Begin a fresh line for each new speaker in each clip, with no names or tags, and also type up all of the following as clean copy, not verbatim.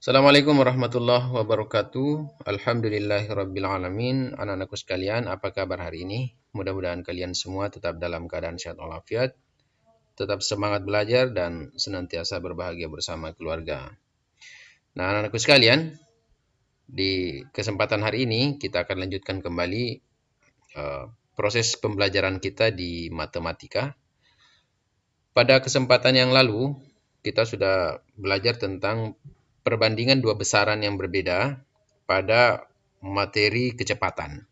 Assalamualaikum warahmatullahi wabarakatuh. Alhamdulillahirabbil alamin. Anak-anakku sekalian, apa kabar hari ini? Mudah-mudahan kalian semua tetap dalam keadaan sehat walafiat, tetap semangat belajar dan senantiasa berbahagia bersama keluarga. Nah, anak-anakku sekalian, di kesempatan hari ini kita akan lanjutkan kembali proses pembelajaran kita di matematika. Pada kesempatan yang lalu, kita sudah belajar tentang perbandingan dua besaran yang berbeda pada materi kecepatan.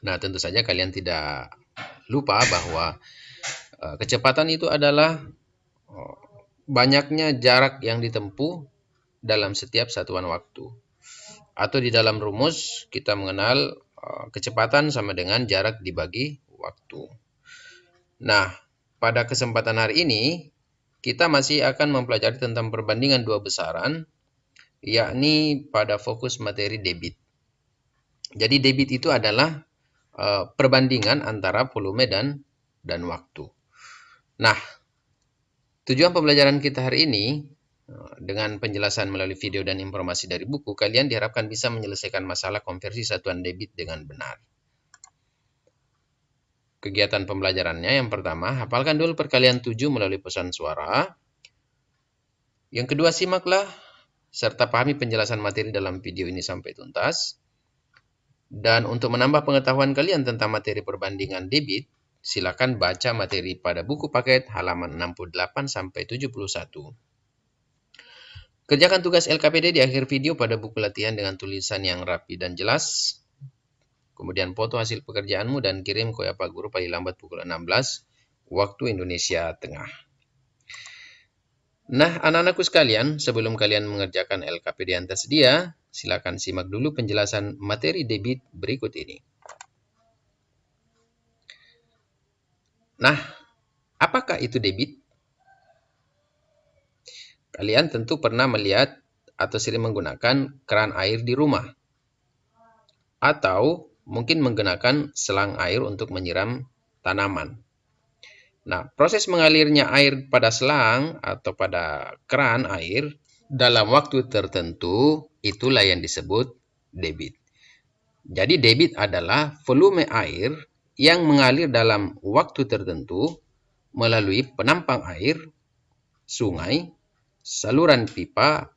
Nah, tentu saja kalian tidak lupa bahwa kecepatan itu adalah banyaknya jarak yang ditempuh dalam setiap satuan waktu. Atau di dalam rumus kita mengenal kecepatan sama dengan jarak dibagi waktu. Nah, pada kesempatan hari ini kita masih akan mempelajari tentang perbandingan dua besaran, yakni pada fokus materi debit. Jadi debit itu adalah perbandingan antara volume dan waktu. Nah, tujuan pembelajaran kita hari ini dengan penjelasan melalui video dan informasi dari buku, kalian diharapkan bisa menyelesaikan masalah konversi satuan debit dengan benar. Kegiatan pembelajarannya yang pertama, hafalkan dulu perkalian 7 melalui pesan suara. Yang kedua, simaklah serta pahami penjelasan materi dalam video ini sampai tuntas. Dan untuk menambah pengetahuan kalian tentang materi perbandingan debit, silakan baca materi pada buku paket halaman 68 sampai 71. Kerjakan tugas LKPD di akhir video pada buku latihan dengan tulisan yang rapi dan jelas. Kemudian foto hasil pekerjaanmu dan kirim ke Pak Guru paling lambat pukul 16 waktu Indonesia Tengah. Nah, anak-anakku sekalian, sebelum kalian mengerjakan LKPD yang tersedia, silakan simak dulu penjelasan materi debit berikut ini. Nah, apakah itu debit? Kalian tentu pernah melihat atau sering menggunakan keran air di rumah. Atau mungkin menggunakan selang air untuk menyiram tanaman. Nah, proses mengalirnya air pada selang atau pada keran air dalam waktu tertentu, itulah yang disebut debit. Jadi debit adalah volume air yang mengalir dalam waktu tertentu melalui penampang air, sungai, saluran pipa,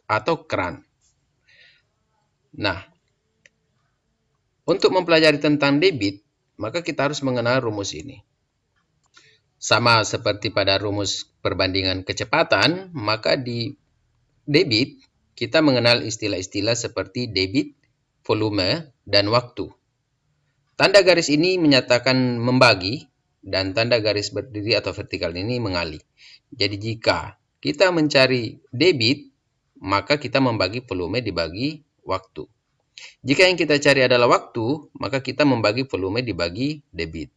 atau keran. Nah, untuk mempelajari tentang debit, maka kita harus mengenal rumus ini. Sama seperti pada rumus perbandingan kecepatan, maka di debit kita mengenal istilah-istilah seperti debit, volume, dan waktu. Tanda garis ini menyatakan membagi, dan tanda garis berdiri atau vertikal ini mengali. Jadi jika kita mencari debit, maka kita membagi volume dibagi waktu. Jika yang kita cari adalah waktu, maka kita membagi volume dibagi debit.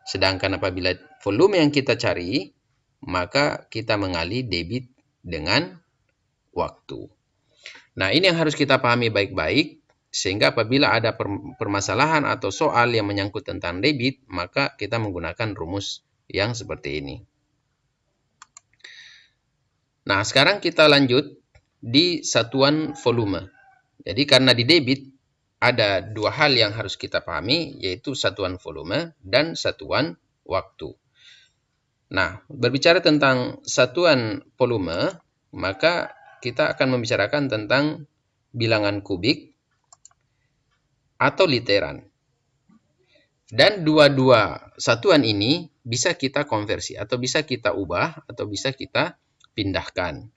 Sedangkan apabila volume yang kita cari, maka kita mengali debit dengan waktu. Nah, ini yang harus kita pahami baik-baik, sehingga apabila ada permasalahan atau soal yang menyangkut tentang debit, maka kita menggunakan rumus yang seperti ini. Nah, sekarang kita lanjut di satuan volume. Jadi karena di debit ada dua hal yang harus kita pahami, yaitu satuan volume dan satuan waktu. Nah, berbicara tentang satuan volume, maka kita akan membicarakan tentang bilangan kubik atau literan. Dan dua-dua satuan ini bisa kita konversi atau bisa kita ubah atau bisa kita pindahkan.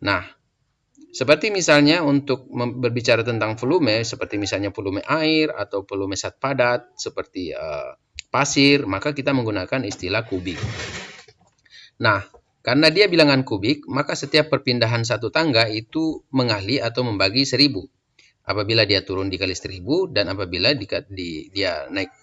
Nah, seperti misalnya untuk berbicara tentang volume, seperti misalnya volume air atau volume zat padat, seperti pasir, maka kita menggunakan istilah kubik. Nah, karena dia bilangan kubik, maka setiap perpindahan satu tangga itu mengali atau membagi 1000. Apabila dia turun dikali 1000, dan apabila dia naik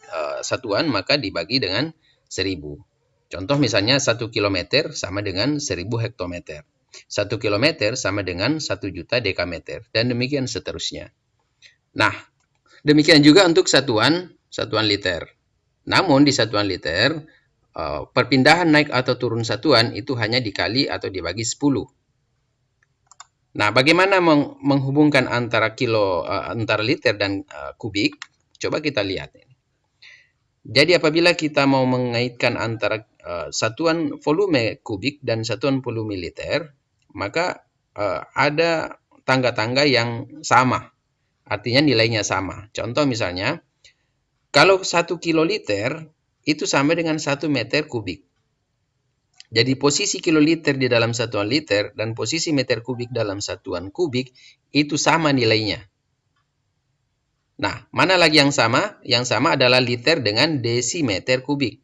satuan, maka dibagi dengan 1000. Contoh misalnya 1 km sama dengan 1000 hektometer. 1 km sama dengan 1 juta dekameter, dan demikian seterusnya. Nah, demikian juga untuk satuan liter. Namun di satuan liter, perpindahan naik atau turun satuan itu hanya dikali atau dibagi 10. Nah, bagaimana menghubungkan antara antara liter dan kubik? Coba kita lihat. Jadi apabila kita mau mengaitkan antara satuan volume kubik dan satuan volume liter, maka ada tangga-tangga yang sama, artinya nilainya sama. Contoh misalnya, kalau 1 kiloliter itu sama dengan 1 meter kubik. Jadi posisi kiloliter di dalam satuan liter dan posisi meter kubik dalam satuan kubik itu sama nilainya. Nah, mana lagi yang sama? Yang sama adalah liter dengan desimeter kubik.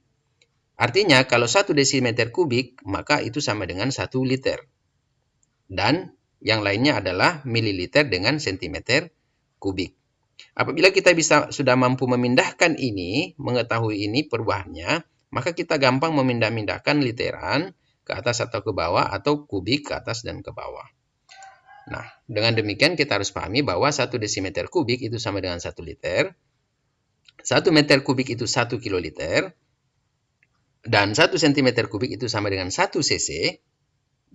Artinya, kalau 1 desimeter kubik, maka itu sama dengan 1 liter. Dan yang lainnya adalah mililiter dengan sentimeter kubik. Apabila kita sudah mampu memindahkan ini, mengetahui ini perubahannya, maka kita gampang memindah-mindahkan literan ke atas atau ke bawah, atau kubik ke atas dan ke bawah. Nah, dengan demikian kita harus pahami bahwa 1 desimeter kubik itu sama dengan 1 liter, 1 meter kubik itu 1 kiloliter, dan 1 cm kubik itu sama dengan 1 cc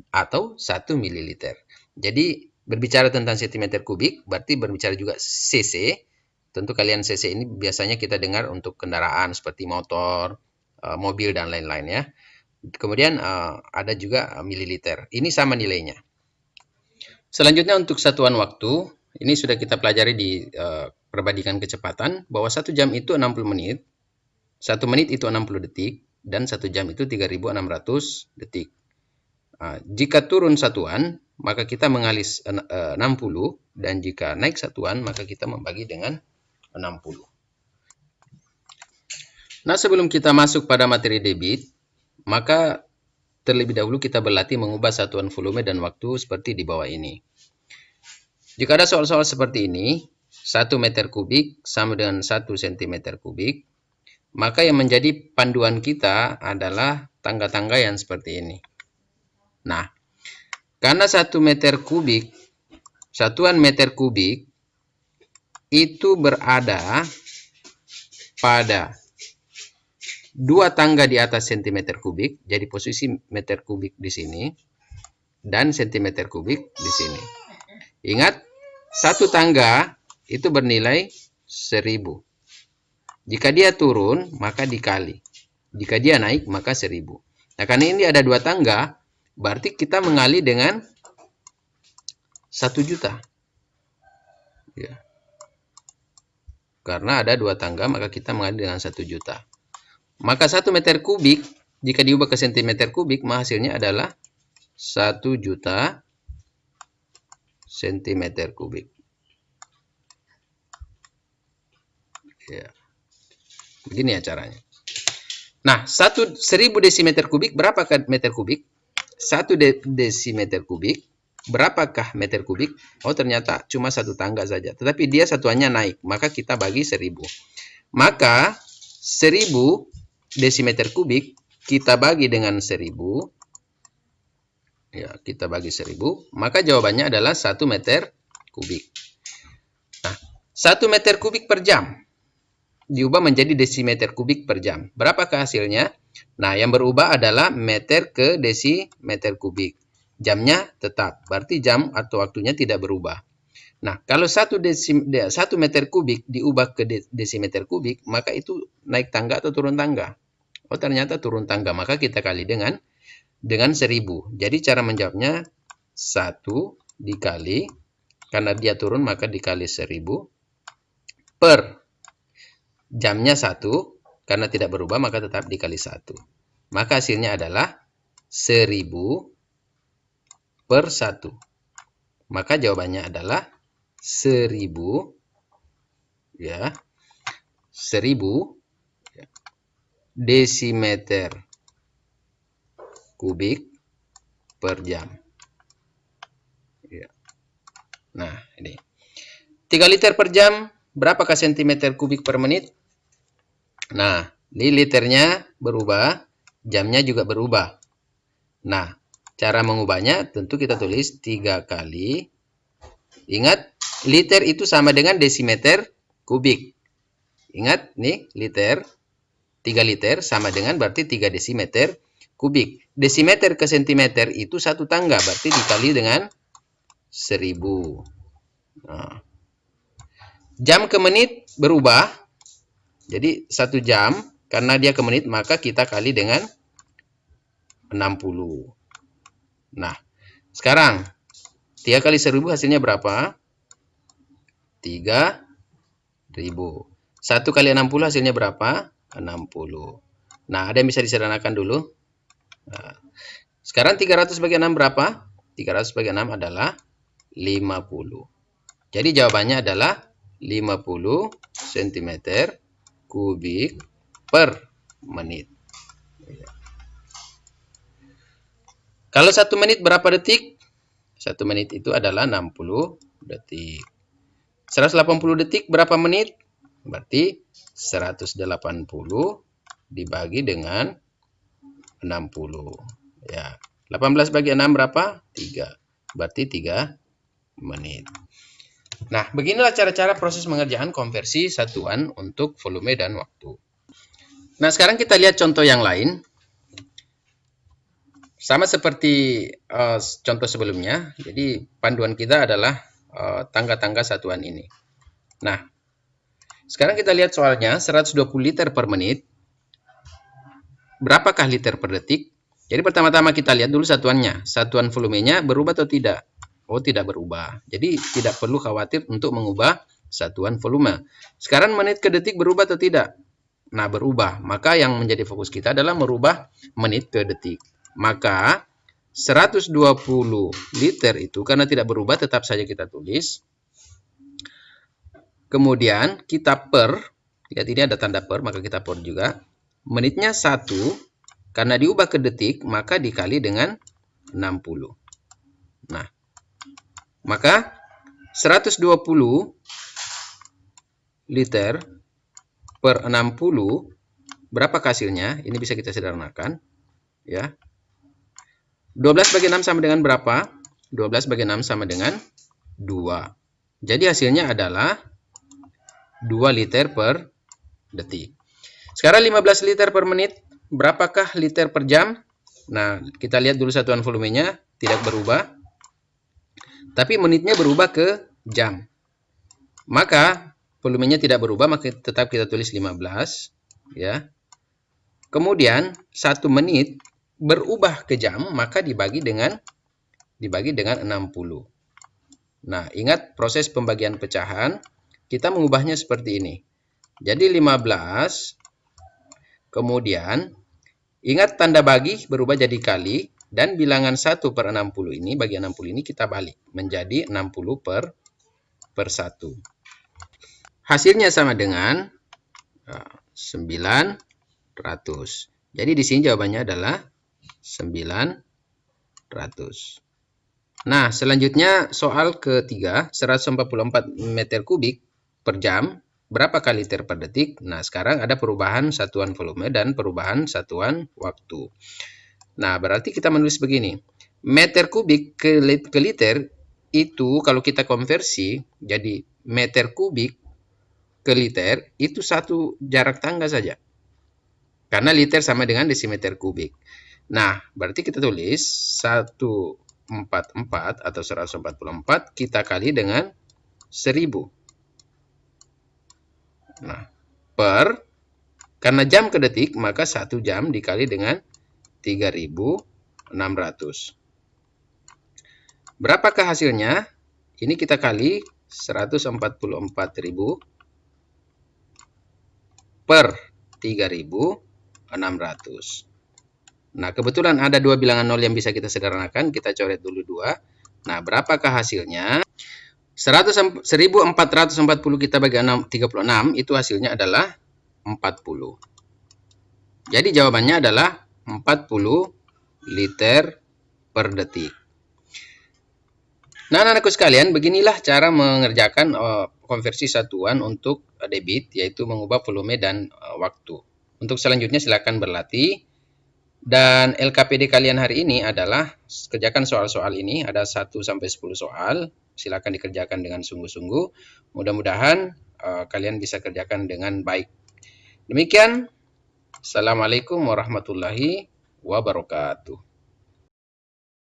atau 1 mililiter. Jadi, berbicara tentang cm kubik, berarti berbicara juga cc. Tentu kalian cc ini biasanya kita dengar untuk kendaraan seperti motor, mobil, dan lain-lain ya. Kemudian ada juga mililiter. Ini sama nilainya. Selanjutnya untuk satuan waktu, ini sudah kita pelajari di perbandingan kecepatan, bahwa 1 jam itu 60 menit, 1 menit itu 60 detik, dan 1 jam itu 3600 detik. Jika turun satuan, maka kita mengalih 60, dan jika naik satuan, maka kita membagi dengan 60. Nah, sebelum kita masuk pada materi debit, maka terlebih dahulu kita berlatih mengubah satuan volume dan waktu seperti di bawah ini. Jika ada soal-soal seperti ini, 1 meter kubik sama dengan 1 cm kubik, maka yang menjadi panduan kita adalah tangga-tangga yang seperti ini. Nah, karena 1 meter kubik, satuan meter kubik itu berada pada 2 tangga di atas cm kubik, jadi posisi meter kubik di sini, dan cm kubik di sini. Ingat, 1 tangga itu bernilai 1000. Jika dia turun, maka dikali. Jika dia naik, maka 1000. Nah, karena ini ada 2 tangga, berarti kita mengali dengan 1 juta. Ya. Karena ada 2 tangga, maka kita mengali dengan 1 juta. Maka 1 meter kubik, jika diubah ke cm kubik, maka hasilnya adalah 1 juta cm kubik. Ya. Begini ya caranya. Nah, 1000 desimeter kubik, berapakah meter kubik? 1 desimeter kubik, berapakah meter kubik? Oh, ternyata cuma 1 tangga saja. Tetapi dia satuannya naik, maka kita bagi 1000. Maka 1000 desimeter kubik kita bagi dengan 1000. Ya, kita bagi 1000, maka jawabannya adalah 1 meter kubik. Nah, 1 meter kubik per jam diubah menjadi desimeter kubik per jam. Berapakah hasilnya? Nah, yang berubah adalah meter ke desimeter kubik. Jamnya tetap, berarti jam atau waktunya tidak berubah. Nah, kalau 1 meter kubik diubah ke desimeter kubik, maka itu naik tangga atau turun tangga? Oh, ternyata turun tangga, maka kita kali dengan 1000. Jadi cara menjawabnya 1 dikali, karena dia turun maka dikali 1000, per jamnya 1, karena tidak berubah maka tetap dikali 1. Maka hasilnya adalah 1000 per 1. Maka jawabannya adalah 1000 ya, 1000 desimeter kubik per jam. Ya. Nah, ini 3 liter per jam, berapakah cm kubik per menit? Nah, ini liternya berubah, jamnya juga berubah. Nah, cara mengubahnya tentu kita tulis 3 kali. Ingat, liter itu sama dengan desimeter kubik. Ingat, nih, liter, 3 liter sama dengan berarti 3 desimeter kubik. Desimeter ke sentimeter itu 1 tangga, berarti dikali dengan 1000. Nah, jam ke menit berubah. Jadi 1 jam, karena dia ke menit, maka kita kali dengan 60. Nah, sekarang 3 kali 1000 hasilnya berapa? 3000. 1 kali 60 hasilnya berapa? 60. Nah, ada yang bisa disederhanakan dulu. Nah, sekarang 300 bagi 6 berapa? 300 bagi 6 adalah 50. Jadi jawabannya adalah 50 cm kubik per menit. Kalau 1 menit berapa detik? 1 menit itu adalah 60 detik. 180 detik berapa menit? Berarti 180 dibagi dengan 60. Ya. 18 bagi 6 berapa? 3. Berarti 3 menit. Nah, beginilah cara-cara proses pengerjaan konversi satuan untuk volume dan waktu. Nah, sekarang kita lihat contoh yang lain. Sama seperti contoh sebelumnya. Jadi, panduan kita adalah tangga-tangga satuan ini. Nah, sekarang kita lihat soalnya 120 liter per menit. Berapakah liter per detik? Jadi pertama-tama kita lihat dulu satuannya. Satuan volumenya berubah atau tidak? Oh, tidak berubah. Jadi tidak perlu khawatir untuk mengubah satuan volume. Sekarang menit ke detik berubah atau tidak? Nah, berubah. Maka yang menjadi fokus kita adalah merubah menit ke detik. Maka 120 liter itu karena tidak berubah tetap saja kita tulis. Kemudian kita per, lihat ini ada tanda per, maka kita per juga. Menitnya 1, karena diubah ke detik, maka dikali dengan 60. Nah, maka 120 liter per 60, berapa hasilnya? Ini bisa kita sederhanakan. Ya. 12 bagi 6 sama dengan berapa? 12 bagi 6 sama dengan 2. Jadi hasilnya adalah 2 liter per detik. Sekarang 15 liter per menit. Berapakah liter per jam? Nah, kita lihat dulu satuan volumenya tidak berubah. Tapi menitnya berubah ke jam. Maka volumenya tidak berubah, maka tetap kita tulis 15. Ya. Kemudian 1 menit berubah ke jam, maka dibagi dengan 60. Nah, ingat proses pembagian pecahan, kita mengubahnya seperti ini. Jadi 15, kemudian ingat tanda bagi berubah jadi kali, dan bilangan 1 per 60 ini, bagi 60 ini kita balik, menjadi 60 per 1. Hasilnya sama dengan 900. Jadi di sini jawabannya adalah 900. Nah, selanjutnya soal ketiga, 144 meter kubik per jam, berapa kali liter per detik? Nah, sekarang ada perubahan satuan volume dan perubahan satuan waktu. Nah, berarti kita menulis begini. Meter kubik ke liter itu kalau kita konversi jadi meter kubik ke liter itu satu jarak tangga saja. Karena liter sama dengan desimeter kubik. Nah, berarti kita tulis 144 atau 144 kita kali dengan 1000. Nah, per, karena jam ke detik, maka 1 jam dikali dengan 3600. Berapakah hasilnya? Ini kita kali 144.000 per 3600. Nah, kebetulan ada 2 bilangan 0 yang bisa kita sederhanakan. Kita coret dulu 2. Nah, berapakah hasilnya? 1440 kita bagi 36, itu hasilnya adalah 40. Jadi jawabannya adalah 40 liter per detik. Nah, anak-anakku sekalian, beginilah cara mengerjakan konversi satuan untuk debit, yaitu mengubah volume dan waktu. Untuk selanjutnya silakan berlatih. Dan LKPD kalian hari ini adalah kerjakan soal-soal ini, ada 1-10 soal. Silakan dikerjakan dengan sungguh-sungguh. Mudah-mudahan kalian bisa kerjakan dengan baik. Demikian. Assalamualaikum warahmatullahi wabarakatuh.